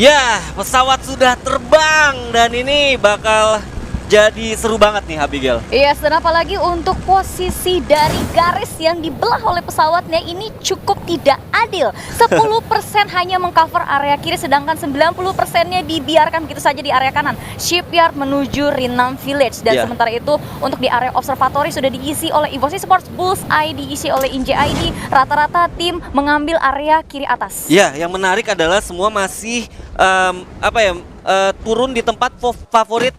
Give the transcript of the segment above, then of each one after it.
Ya, pesawat sudah terbang dan ini bakal jadi seru banget nih Abigail. Iya, dan apalagi untuk posisi dari garis yang dibelah oleh pesawatnya ini cukup tidak adil. 10% hanya mengcover area kiri, sedangkan 90%-nya dibiarkan begitu saja di area kanan. Shipyard menuju Rinam Village. Dan sementara itu untuk di area observatory sudah diisi oleh Evosi Sports, Bullseye diisi oleh InJID. Rata-rata tim mengambil area kiri atas. Ya, yang menarik adalah semua masih turun di tempat favorit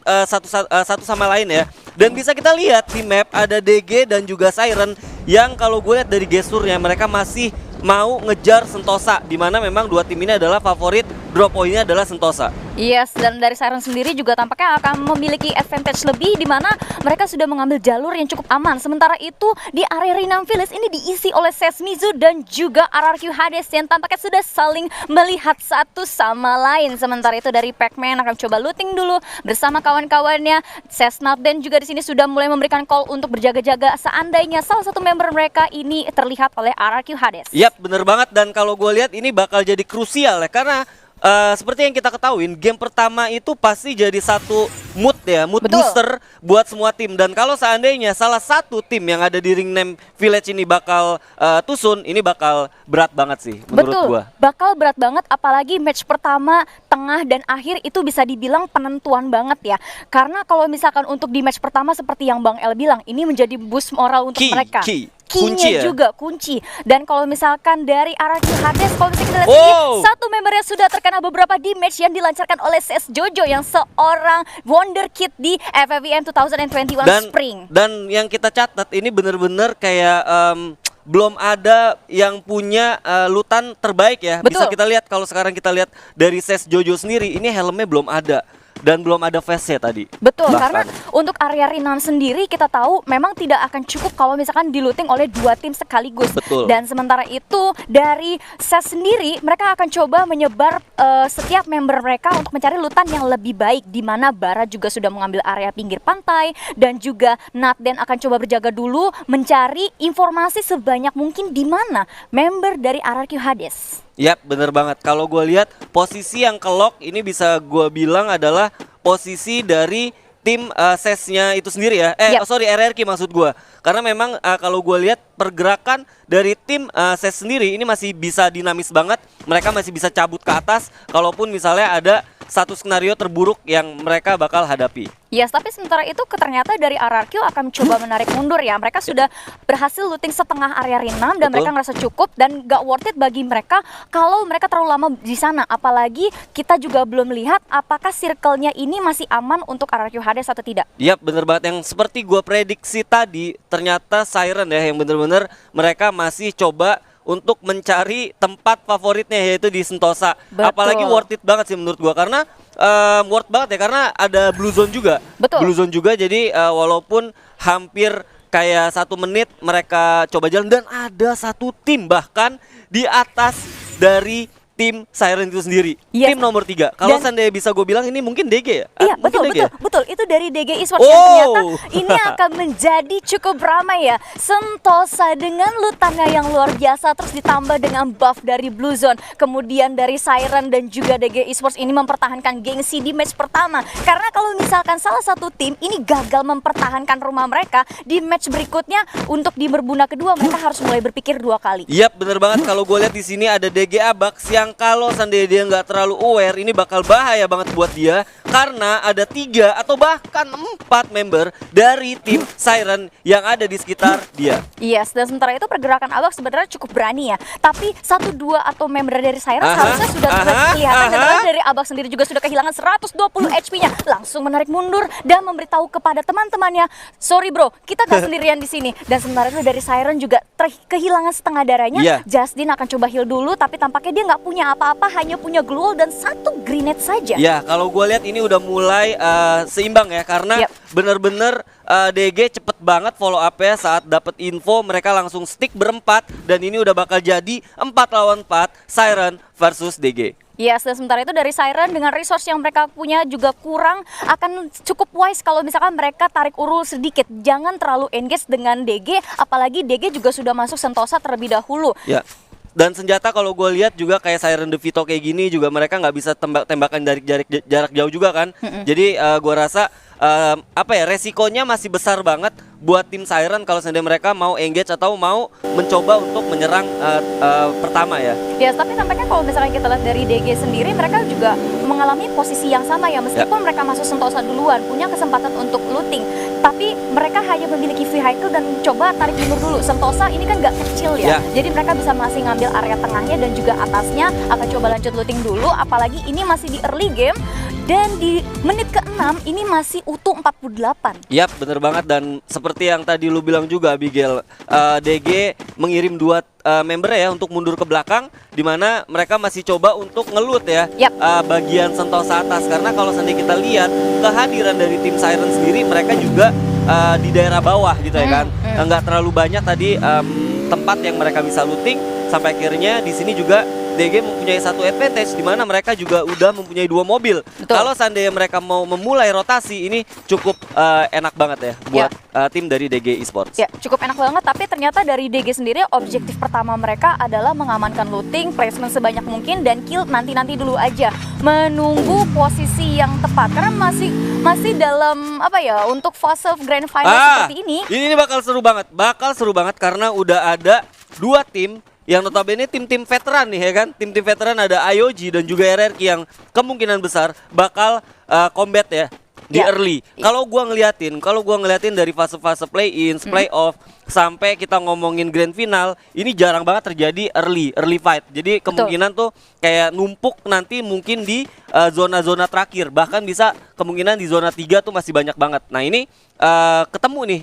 satu sama lain ya. Dan bisa kita lihat di map ada DG dan juga Siren yang kalau gue lihat dari gesturnya mereka masih mau ngejar Sentosa, di mana memang dua tim ini adalah favorit, drop poinnya adalah Sentosa. Yes, dan dari Siren sendiri juga tampaknya akan memiliki advantage lebih, di mana mereka sudah mengambil jalur yang cukup aman. Sementara itu di area Rinam Village ini diisi oleh Sesmizu dan juga RRQ Hades yang tampaknya sudah saling melihat satu sama lain. Sementara itu dari Pac-Man akan coba looting dulu bersama kawan-kawannya. Cessnat dan juga di sini sudah mulai memberikan call untuk berjaga-jaga seandainya salah satu member mereka ini terlihat oleh RRQ Hades. Yap, bener banget, dan kalau gue lihat ini bakal jadi krusial ya, karena seperti yang kita ketahuin, game pertama itu pasti jadi satu mood ya, mood booster buat semua tim. Dan kalau seandainya salah satu tim yang ada di Rinam Village ini bakal tusun, ini bakal berat banget sih menurut gua. Bakal berat banget, apalagi match pertama, tengah, dan akhir itu bisa dibilang penentuan banget ya. Karena kalau misalkan untuk di match pertama seperti yang Bang El bilang, ini menjadi boost moral untuk mereka. Key-nya juga kunci. Dan kalau misalkan dari RRQ Hades, kalau misalkan kita lihat ini, satu membernya sudah terkena beberapa damage yang dilancarkan oleh CS Jojo yang seorang wonderkid di FFVM 2021 Spring. Dan yang kita catat ini bener-bener kayak belum ada yang punya lutan terbaik ya. Bisa kita lihat kalau sekarang kita lihat dari CS Jojo sendiri, ini helmnya belum ada. Dan belum ada face-nya tadi. Betul, karena untuk area Rinam sendiri kita tahu memang tidak akan cukup kalau misalkan diluting oleh dua tim sekaligus. Betul. Dan sementara itu dari SES sendiri mereka akan coba menyebar setiap member mereka untuk mencari lutan yang lebih baik, di mana Bara juga sudah mengambil area pinggir pantai dan juga Natden akan coba berjaga dulu mencari informasi sebanyak mungkin di mana member dari RRQ Hades. Yap, bener banget. Kalau gue lihat posisi yang kelok ini bisa gue bilang adalah posisi dari tim SES-nya itu sendiri ya. RRQ maksud gue. Karena memang kalau gue lihat pergerakan dari tim SES sendiri ini masih bisa dinamis banget. Mereka masih bisa cabut ke atas kalaupun misalnya ada satu skenario terburuk yang mereka bakal hadapi. Yes, tapi sementara itu ternyata dari RRQ akan coba menarik mundur ya. Mereka sudah berhasil looting setengah area Rinam dan mereka ngerasa cukup dan gak worth it bagi mereka kalau mereka terlalu lama di sana. Apalagi kita juga belum lihat apakah circle-nya ini masih aman untuk RRQ Hades atau tidak. Yap, bener banget. Yang seperti gue prediksi tadi, ternyata Siren ya yang bener-bener mereka masih coba untuk mencari tempat favoritnya yaitu di Sentosa. Apalagi worth it banget sih menurut gua karena worth banget ya karena ada Blue Zone juga. Blue Zone juga, jadi walaupun hampir kayak 1 menit mereka coba jalan dan ada satu tim bahkan di atas dari tim Siren itu sendiri, tim nomor 3. Kalau seandainya bisa gue bilang ini mungkin DG ya? Iya, betul. Itu dari DG Esports yang ternyata ini akan menjadi cukup ramai ya. Sentosa dengan lutannya yang luar biasa, terus ditambah dengan buff dari Blue Zone. Kemudian dari Siren dan juga DG Esports ini mempertahankan gengsi di match pertama. Karena kalau misalkan salah satu tim ini gagal mempertahankan rumah mereka, di match berikutnya untuk di berbuna kedua mereka harus mulai berpikir 2 kali. Yap, bener banget. Kalau gue lihat di sini ada DG Abax yang kalau seandainya dia nggak terlalu aware, ini bakal bahaya banget buat dia karena ada 3 atau bahkan 4 member dari tim Siren yang ada di sekitar dia. Yes, dan sementara itu pergerakan Abax sebenarnya cukup berani ya. Tapi 1, 2 atau member dari Siren seharusnya sudah kelihatan dan dari Abax sendiri juga sudah kehilangan 120 HP-nya. Langsung menarik mundur dan memberitahu kepada teman-temannya, sorry bro, kita gak sendirian di sini. Dan sementara itu dari Siren juga kehilangan setengah darahnya. Justin akan coba heal dulu, tapi tampaknya dia nggak punya apa-apa, hanya punya glue dan 1 grenade saja. Ya, kalau gue lihat ini udah mulai seimbang ya, karena bener-bener DG cepet banget follow up ya. Saat dapat info mereka langsung stick berempat dan ini udah bakal jadi 4 lawan 4 Siren versus DG. Yes, dan sementara itu dari Siren dengan resource yang mereka punya juga kurang, akan cukup wise kalau misalkan mereka tarik urul sedikit. Jangan terlalu engage dengan DG, apalagi DG juga sudah masuk Sentosa terlebih dahulu. Dan senjata kalau gue lihat juga kayak Siren DeVito kayak gini juga mereka nggak bisa tembakan dari jarak jauh juga kan. Jadi gue rasa apa ya, resikonya masih besar banget buat tim Siren kalau seandainya mereka mau engage atau mau mencoba untuk menyerang pertama ya. Ya, tapi tampaknya kalau misalnya kita lihat dari DG sendiri, mereka juga mengalami posisi yang sama ya, meskipun mereka masuk Sentosa duluan, punya kesempatan untuk looting, tapi mereka hanya memiliki vehicle dan coba tarik mundur dulu. Sentosa ini kan gak kecil ya, jadi mereka bisa masih ngambil area tengahnya dan juga atasnya, akan coba lanjut looting dulu, apalagi ini masih di early game. Dan di menit ke-6 ini masih utuh 48. Yap, bener banget. Dan seperti yang tadi lu bilang juga Abigail, DG mengirim 2 member ya untuk mundur ke belakang, dimana mereka masih coba untuk ngelut ya bagian Sentosa atas. Karena kalau seandainya kita lihat kehadiran dari tim Siren sendiri, mereka juga di daerah bawah gitu ya kan. Nggak terlalu banyak tadi tempat yang mereka bisa looting. Sampai akhirnya di sini juga DG mempunyai satu advantage di mana mereka juga udah mempunyai 2 mobil. Kalau seandainya mereka mau memulai rotasi ini cukup enak banget ya buat tim dari DG Esports. Ya, cukup enak banget, tapi ternyata dari DG sendiri objektif pertama mereka adalah mengamankan looting, placement sebanyak mungkin dan kill nanti dulu aja. Menunggu posisi yang tepat karena masih dalam apa ya, untuk fase grand final seperti ini. Ini bakal seru banget. Bakal seru banget karena udah ada 2 tim yang notabene tim-tim veteran nih ya kan. Tim-tim veteran ada IOG dan juga RRQ yang kemungkinan besar bakal combat ya di early. Kalau gua ngeliatin dari fase-fase play-in, play-off sampai kita ngomongin grand final, ini jarang banget terjadi early fight. Jadi kemungkinan tuh kayak numpuk nanti mungkin di zona-zona terakhir. Bahkan bisa kemungkinan di zona 3 tuh masih banyak banget. Nah, ini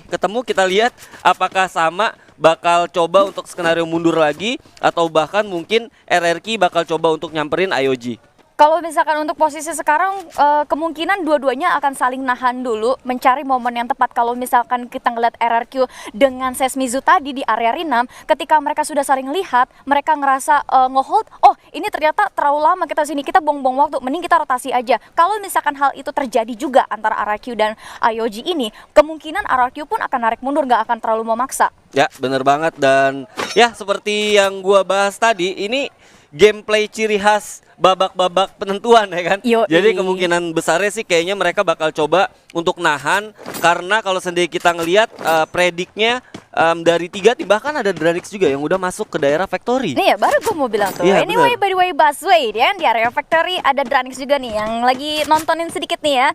ketemu kita lihat apakah sama bakal coba untuk skenario mundur lagi atau bahkan mungkin RRQ bakal coba untuk nyamperin IOG. Kalau misalkan untuk posisi sekarang, kemungkinan dua-duanya akan saling nahan dulu, mencari momen yang tepat. Kalau misalkan kita ngeliat RRQ dengan Sesmizu tadi di area Rinam, ketika mereka sudah saling lihat, mereka ngerasa nge-hold, oh ini ternyata terlalu lama kita sini, kita buang-buang waktu, mending kita rotasi aja. Kalau misalkan hal itu terjadi juga antara RRQ dan IOG ini, kemungkinan RRQ pun akan narik mundur, nggak akan terlalu memaksa. Ya, bener banget. Dan ya seperti yang gua bahas tadi, ini gameplay ciri khas babak-babak penentuan ya kan. Jadi kemungkinan besarnya sih kayaknya mereka bakal coba untuk nahan, karena kalau sendiri kita ngelihat prediknya dari 3 tim, bahkan ada Dranix juga yang udah masuk ke daerah factory. Nih ya, baru gue mau bilang tuh. Anyway, by the way, Busway ya, di area factory ada Dranix juga nih yang lagi nontonin sedikit nih ya.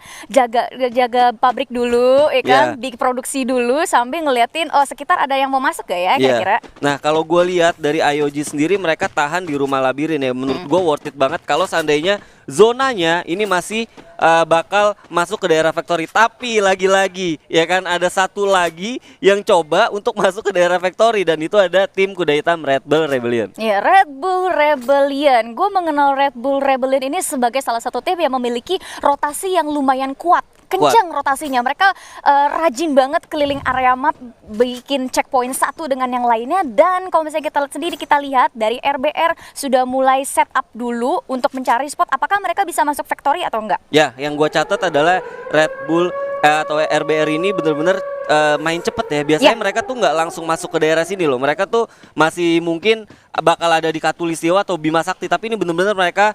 Jaga pabrik dulu ya kan, big produksi dulu sambil ngeliatin sekitar ada yang mau masuk gak ya kira-kira. Nah, kalau gue lihat dari IOG sendiri, mereka tahan di rumah labirin ya. Menurut gue worth it banget kalau seandainya zonanya ini masih bakal masuk ke daerah factory. Tapi lagi-lagi ya kan, ada satu lagi yang coba untuk masuk ke daerah factory, dan itu ada tim kuda hitam Red Bull Rebellion. Ya, Red Bull Rebellion. Gue mengenal Red Bull Rebellion ini sebagai salah satu tim yang memiliki rotasi yang lumayan kuat. Kencang rotasinya, mereka rajin banget keliling area map, bikin checkpoint satu dengan yang lainnya. Dan kalau misalnya kita lihat sendiri, kita lihat dari RBR sudah mulai set up dulu untuk mencari spot apakah mereka bisa masuk factory atau enggak. Ya, yang gue catat adalah Red Bull atau RBR ini bener-bener main cepet ya. Biasanya mereka tuh nggak langsung masuk ke daerah sini loh. Mereka tuh masih mungkin bakal ada di Katulistiwa atau Bima Sakti, tapi ini bener-bener mereka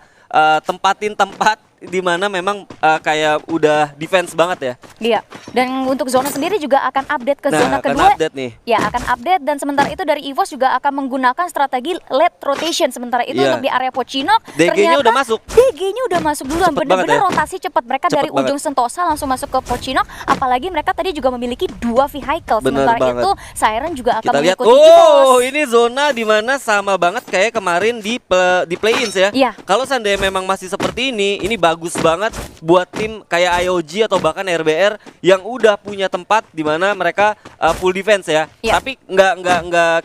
tempatin tempat di mana memang kayak udah defense banget ya. Iya. Dan untuk zona sendiri juga akan update ke zona kedua. Akan update nih. Ya, akan update, dan sementara itu dari EVOS juga akan menggunakan strategi late rotation. Sementara itu untuk di area Pocinok, DG-nya udah masuk. DG-nya udah masuk duluan, bener-bener rotasi cepat. Mereka cepet dari ujung Sentosa langsung masuk ke Pocinok, apalagi mereka tadi juga memiliki 2 vehicle. Sementara itu Siren juga akan mengikuti EVOS. Ini zona dimana sama banget kayak kemarin di play-ins ya. Kalau seandainya memang masih seperti ini bagus banget buat tim kayak IOG atau bahkan RBR yang udah punya tempat di mana mereka full defense ya. Tapi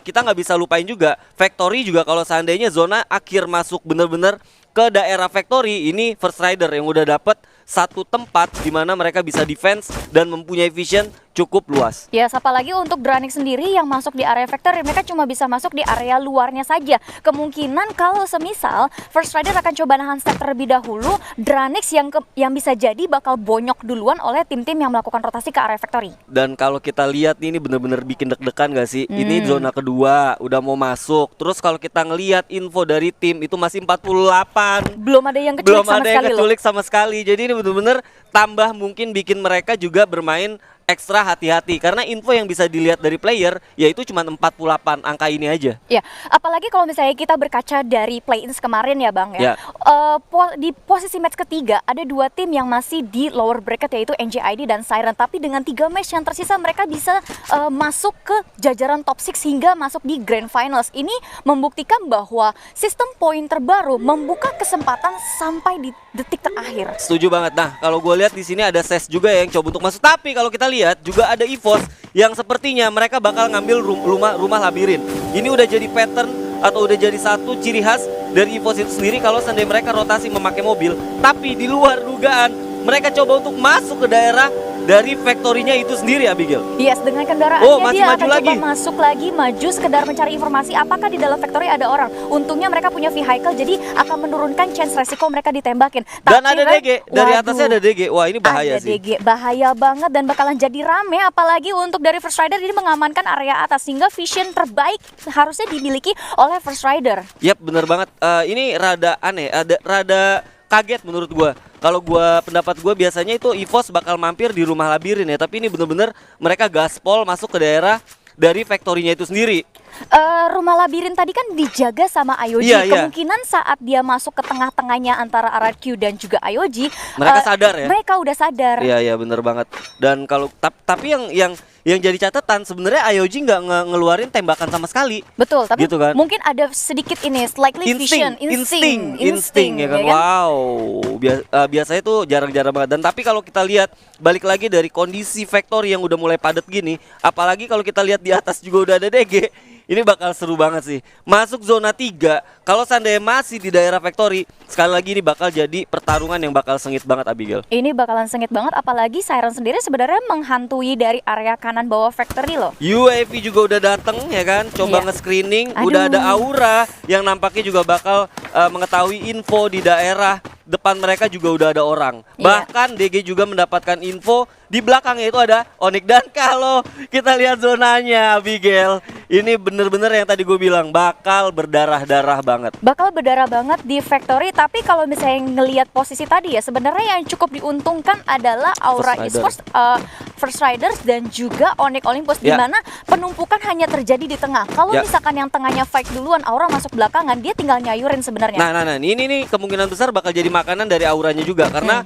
kita nggak bisa lupain juga factory juga, kalau seandainya zona akhir masuk bener-bener ke daerah factory, ini First Rider yang udah dapet satu tempat di mana mereka bisa defense dan mempunyai vision cukup luas. Ya, apalagi untuk Dranix sendiri yang masuk di area factory, mereka cuma bisa masuk di area luarnya saja. Kemungkinan kalau semisal First Rider akan coba nahan step terlebih dahulu, Dranix yang bisa jadi bakal bonyok duluan oleh tim-tim yang melakukan rotasi ke area factory. Dan kalau kita lihat ini bener-bener bikin deg-degan gak sih? Ini zona kedua udah mau masuk. Terus kalau kita ngelihat info dari tim itu masih 48. Belum ada yang keculik Belum sama ada yang sekali loh. keculik sama sekali. Jadi ini bener-bener tambah mungkin bikin mereka juga bermain ekstra hati-hati karena info yang bisa dilihat dari player yaitu cuma 48 angka ini aja. Ya, apalagi kalau misalnya kita berkaca dari play-ins kemarin ya Bang ya. Ya. Di posisi match ketiga ada dua tim yang masih di lower bracket yaitu NJID dan Siren. Tapi dengan 3 match yang tersisa mereka bisa masuk ke jajaran top 6 hingga masuk di Grand Finals. Ini membuktikan bahwa sistem poin terbaru membuka kesempatan sampai di detik terakhir. Setuju banget. Nah, kalau gue lihat di sini ada SES juga yang coba untuk masuk. Tapi kalau kita lihat juga ada EVOS yang sepertinya mereka bakal ngambil rumah labirin. Ini udah jadi pattern atau udah jadi satu ciri khas dari EVOS itu sendiri kalau seandainya mereka rotasi memakai mobil. Tapi di luar dugaan mereka coba untuk masuk ke daerah dari factory-nya itu sendiri, Abigail. Yes, dengan kendaraannya dia maju akan lagi. coba masuk lagi, maju sekedar mencari informasi apakah di dalam factory ada orang. Untungnya mereka punya vehicle, jadi akan menurunkan chance resiko mereka ditembakin. Dan Tapi, ada DG, dari atasnya ada DG. Wah, ini bahaya ada sih. DG, bahaya banget dan bakalan jadi rame. Apalagi untuk dari First Rider ini mengamankan area atas, sehingga vision terbaik harusnya dimiliki oleh First Rider. Yap, bener banget. Ini rada aneh, rada kaget menurut gua. Kalau pendapat gua biasanya itu EVOS bakal mampir di rumah labirin ya, tapi ini bener-bener mereka gaspol masuk ke daerah dari factory-nya itu sendiri. Rumah labirin tadi kan dijaga sama IOG. Iya, iya. Kemungkinan saat dia masuk ke tengah-tengahnya antara RRQ dan juga IOG, Mereka sadar ya? Mereka udah sadar. Iya, bener banget. Dan kalau tapi yang jadi catatan sebenarnya IOG nggak ngeluarin tembakan sama sekali. Betul, tapi Gitu kan? mungkin ada sedikit ini slightly vision, insting ya kan. Wow, biasanya tuh jarang-jarang banget. Dan tapi kalau kita lihat balik lagi dari kondisi factory yang udah mulai padat gini, apalagi kalau kita lihat di atas juga udah ada DG. Ini bakal seru banget sih. Masuk zona 3, kalau seandainya masih di daerah factory, sekali lagi ini bakal jadi pertarungan yang bakal sengit banget, Abigail. Ini bakalan sengit banget, apalagi Siren sendiri sebenarnya menghantui dari area kanan bawah factory loh. UAV juga udah dateng ya kan, coba Iya. nge-screening. Aduh. Udah ada Aura yang nampaknya juga bakal mengetahui info di daerah depan mereka juga udah ada orang. Iya. Bahkan DG juga mendapatkan info di belakangnya itu ada Onyx. Dan kalau kita lihat zonanya, Abigail, ini bener-bener yang tadi gue bilang bakal berdarah-darah banget. Bakal berdarah banget di factory, tapi kalau misalnya ngelihat posisi tadi ya, sebenarnya yang cukup diuntungkan adalah Aura First Esports, First Riders dan juga Onyx Olympus, di Ya. mana penumpukan hanya terjadi di tengah. Kalau Ya. misalkan yang tengahnya fight duluan, Aura masuk belakangan, dia tinggal nyayurin sebenarnya. Nah, ini nih kemungkinan besar bakal jadi makanan dari Auranya juga karena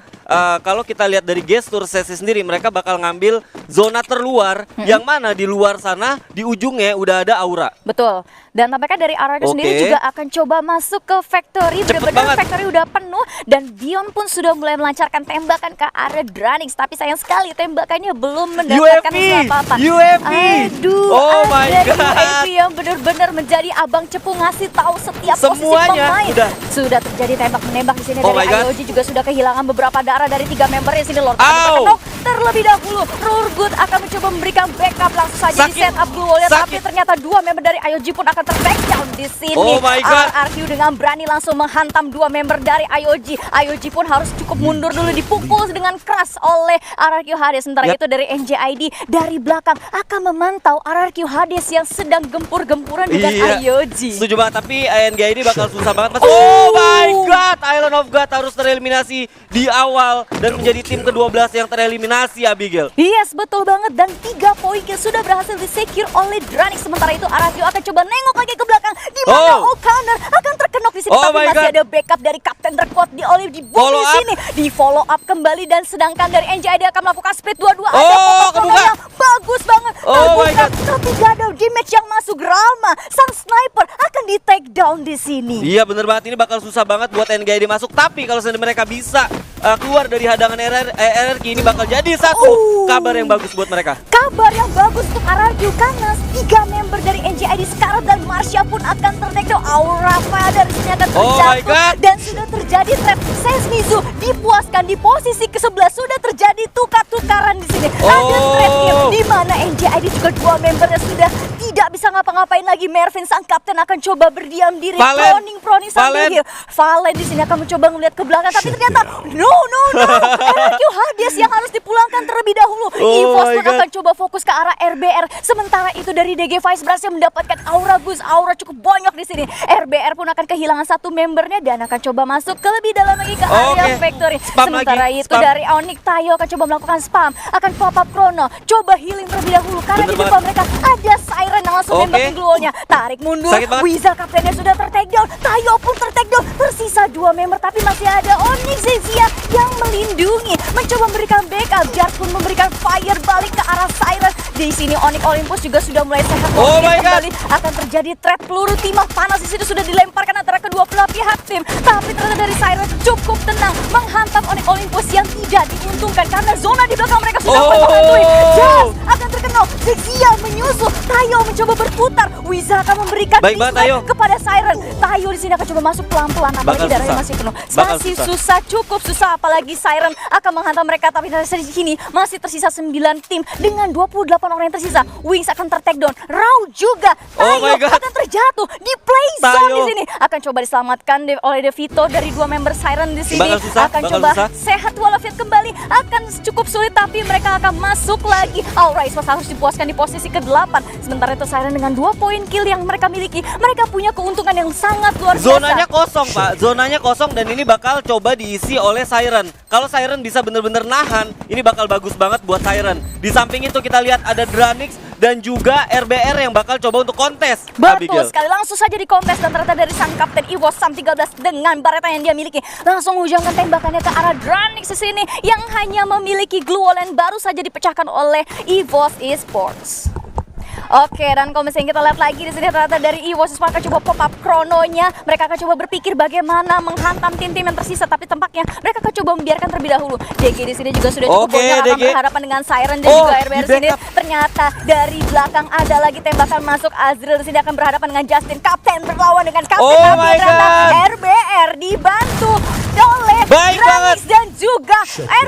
kalau kita lihat dari gestur sesi sendiri, mereka bakal ngambil zona terluar yang mana di luar sana di ujungnya udah ada Aura. Betul. Dan tampaknya dari RRQ sendiri Oke. juga akan coba masuk ke factory. Cepet Benar-benar banget. factory udah penuh dan Dion pun sudah mulai melancarkan tembakan ke arah Dranix. Tapi sayang sekali tembakannya belum mendapatkan apa-apa. UAV. Aduh, Oh my ada God. UAV yang benar-benar menjadi abang cepu, ngasih tahu setiap Semuanya posisi pemain. udah. Sudah terjadi tembak menembak di sini Oh my dari God. IOG, juga sudah kehilangan beberapa darah dari 3 membernya sini. Lord Ow. Knock terlebih dahulu. Rurgut akan mencoba memberikan backup langsung saja di Sakit. set up Blue Warrior, tapi Sakit. ternyata 2 member dari IOG pun akan ter-backdown di sini. Oh my God. RRQ dengan berani langsung menghantam 2 member dari IOG. IOG pun harus cukup mundur dulu, dipukul dengan keras oleh RRQ Hades. Sementara Yap. itu dari NJID dari belakang akan memantau RRQ Hades yang sedang gempur-gempuran dengan IOG. Setuju banget, tapi ANG ini bakal susah banget. Oh my God, Island of God harus tereliminasi di awal dan menjadi tim ke-12 yang tereliminasi, Abigail. Yes, betul banget. Dan 3 poin yang sudah berhasil di-secure oleh Dranix. Sementara itu RRQ akan coba nengok lagi ke belakang, di mana Oh. O'Connor akan terkenok di sini. Oh Tapi my masih God. ada backup dari Kapten terkuat di Olive di Follow bumi up. sini. Di follow up kembali, dan sedangkan dari NJID akan melakukan split 2-2. Ada Oh, potong kebuka. yang bagus banget. Oh my Terbuka, God. tapi gak ada damage yang masuk. Rama, sang sniper akan di take down di sini. Iya bener banget, ini bakal susah banget buat NGID masuk. Tapi kalau seandainya mereka bisa keluar dari hadangan RRQ, ini bakal jadi satu kabar yang bagus buat mereka. Kabar yang bagus untuk RRQ karena 3 member dari NJID, Scarlet dan Marsha pun akan ter-takedown. Aura Father di sini akan Oh my terjatuh, God. dan sudah terjadi trap. Sesmizu dipuaskan di posisi ke-11, sudah terjadi tukar-tukaran di sini. Ada trap di ID juga dua membernya sudah tidak bisa ngapa-ngapain lagi. Mervin sang kapten akan coba berdiam diri. Proning sambil heal. Valen di sini akan mencoba melihat ke belakang, tapi ternyata no. RRQ Hades yang harus dipulangkan terlebih dahulu. EVOS pun akan coba fokus ke arah RBR. Sementara itu dari DG Vice berhasil mendapatkan aura boost, aura cukup banyak di sini. RBR pun akan kehilangan satu membernya dan akan coba masuk ke lebih dalam lagi ke area Factory. Sementara itu dari Onyx, Tayo akan coba melakukan spam, akan pop up Chrono, coba healing terlebih dahulu karena di depan mereka ada Siren yang langsung nembak glownya. Tarik mundur, Weasel kaptennya sudah ter-takedown, Tayo pun ter-takedown. Tersisa dua member tapi masih ada Onyx Zezia yang melindungi, mencoba memberikan backup. Jar pun memberikan fire balik ke arah Siren. Di sini Onyx Olympus juga sudah mulai sehat. Kembali akan terjadi threat peluru timah panas di situ sudah dilemparkan antara kedua belah pihak tim. Tapi ternyata dari Siren cukup tenang menghantam Onyx Olympus yang tidak diuntungkan karena zona di belakang mereka sudah menghantui. Jar akan terkenal, Zezia menyusul, Tayo mencoba berputar, Wiza akan memberikan display kepada Siren. Tayo di sini akan coba masuk pelan-pelan, apalagi darahnya masih penuh. Masih susah, cukup susah, apalagi Siren akan menghantam mereka. Tapi dari sini masih tersisa 9 tim dengan 28 orang yang tersisa. Wings akan ter-takedown, Rao juga. Tayo akan terjatuh di play zone di sini. Akan coba diselamatkan oleh Devito dari dua member Siren di sini. Akan coba sehat walafiat kembali. Akan cukup sulit tapi mereka akan masuk lagi. Alright, harus dipuaskan di posisi ke-8. Sementara itu Siren dengan 2 poin kill yang mereka miliki, mereka punya keuntungan yang sangat luar biasa. Zonanya kosong, Pak. Zonanya kosong dan ini bakal coba diisi oleh Siren. Kalau Siren bisa bener-bener nahan, ini bakal bagus banget buat Siren. Di samping itu kita lihat ada Dranix dan juga RBR yang bakal coba untuk kontes. Betul sekali, langsung saja di kontes dan ternyata dari sang kapten EVOS Sam 13 dengan bareta yang dia miliki langsung menghujamkan tembakannya ke arah Dranix di sini yang hanya memiliki glue wall yang baru saja dipecahkan oleh EVOS Esports. Oke, dan kalau misalnya kita lihat lagi di sini ternyata dari EVOS Esports akan coba pop up Chrononya. Mereka akan coba berpikir bagaimana menghantam tim-tim yang tersisa, tapi tampaknya mereka akan coba membiarkan terlebih dahulu. DG di sini juga sudah cukup banyak akan berhadapan dengan Siren dan juga RBR di sini. Ternyata dari belakang ada lagi tembakan masuk. Azril di sini akan berhadapan dengan Justin, kapten berlawan dengan kapten. Tapi ternyata RBR dibantu oleh Dranix dan juga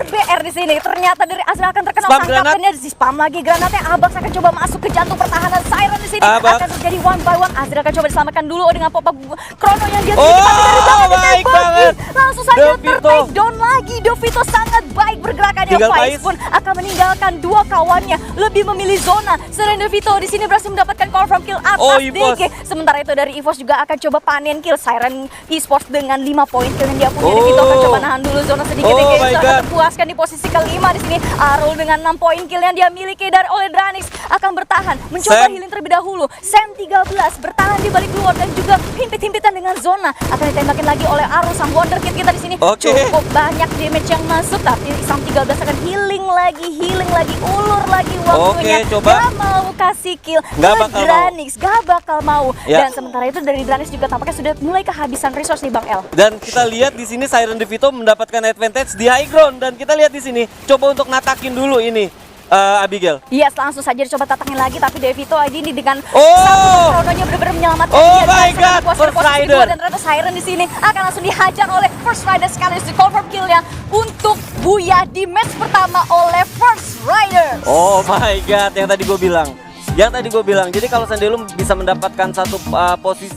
RBR di sini. Ternyata dari Azril akan terkenal sang kaptennya di spam lagi granatnya. Abax akan coba masuk ke jantung pertahanan Siren di sini. Akan terjadi one by one. Azril akan coba diselamatkan dulu dengan pop-up Chrono yang dia miliki, tapi dari belakang ditembaki. Langsung saja ter-take down lagi. Devito sangat baik bergerakannya. Faiz pun akan meninggalkan dua kawannya, lebih memilih zona. Selain Devito di sini berhasil mendapatkan confirm kill atas DG. Sementara itu dari EVOS juga akan coba panen kill. Siren Esports dengan 5 poin kill yang dia punya. Devito akan coba nahan dulu zona sedikit. DG sudah terpuaskan di posisi ke-5 di sini. Arul dengan 6 poin kill yang dia miliki dari oleh Dranix akan bertahan, mencoba healing terlebih dahulu. Sam 13 bertahan di balik luar dan juga himpit-himpitan dengan zona. Akan ditembakin lagi oleh Arul sang wonderkid kita di sini. Cukup banyak damage yang masuk, tapi Sam 13 akan healing lagi, ulur lagi waktunya. Gak mau kasih kill ke Dranix, gak bakal mau. Dan sementara itu dari Dranix juga tampaknya sudah mulai kehabisan resource nih Bang El. Dan kita lihat di sini Siren Devito mendapatkan advantage di high ground dan kita lihat di sini coba untuk natakin dulu ini. Abigail. Yes, langsung saja dicoba tatangin lagi, tapi Devito ini dengan satu Chrononya benar-benar menyelamatkan dia. My God, First Rider. Dan ternyata Siren di sini akan langsung dihajar oleh First Rider sekaligus di confirm killnya untuk Buya di match pertama oleh First Rider. Oh my God, yang tadi gue bilang. Jadi kalau Sandelum bisa mendapatkan satu posisi